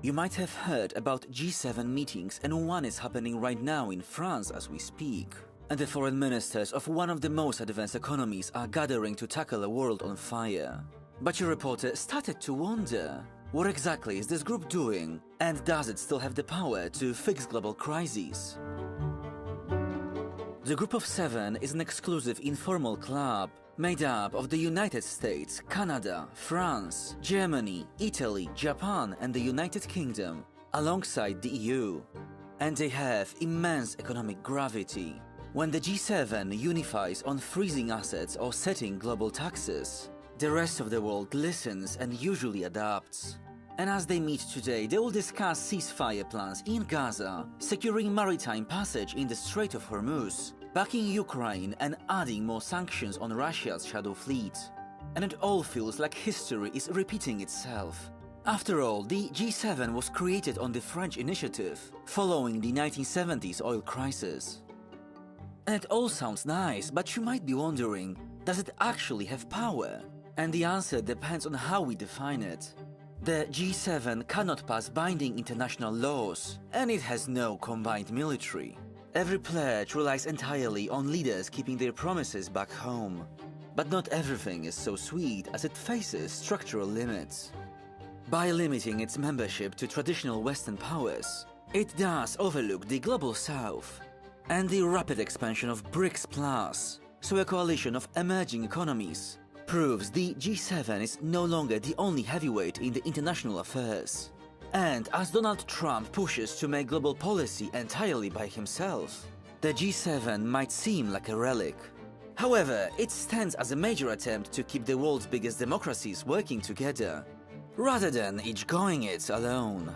You might have heard about G7 meetings, and one is happening right now in France as we speak. And the foreign ministers of one of the most advanced economies are gathering to tackle a world on fire. But your reporter started to wonder, what exactly is this group doing? And does it still have the power to fix global crises? The Group of Seven is an exclusive informal club made up of the United States, Canada, France, Germany, Italy, Japan and the United Kingdom, alongside the EU. And they have immense economic gravity. When the G7 unifies on freezing assets or setting global taxes, the rest of the world listens and usually adapts. And as they meet today, they will discuss ceasefire plans in Gaza, securing maritime passage in the Strait of Hormuz, backing Ukraine and adding more sanctions on Russia's shadow fleet. And it all feels like history is repeating itself. After all, the G7 was created on the French initiative, following the 1970s oil crisis. And it all sounds nice, but you might be wondering, does it actually have power? And the answer depends on how we define it. The G7 cannot pass binding international laws, and it has no combined military. Every pledge relies entirely on leaders keeping their promises back home. But not everything is so sweet, as it faces structural limits. By limiting its membership to traditional Western powers, it does overlook the global South and the rapid expansion of BRICS+, so a coalition of emerging economies, proves the G7 is no longer the only heavyweight in the international affairs. And as Donald Trump pushes to make global policy entirely by himself, the G7 might seem like a relic. However, it stands as a major attempt to keep the world's biggest democracies working together, rather than each going it alone.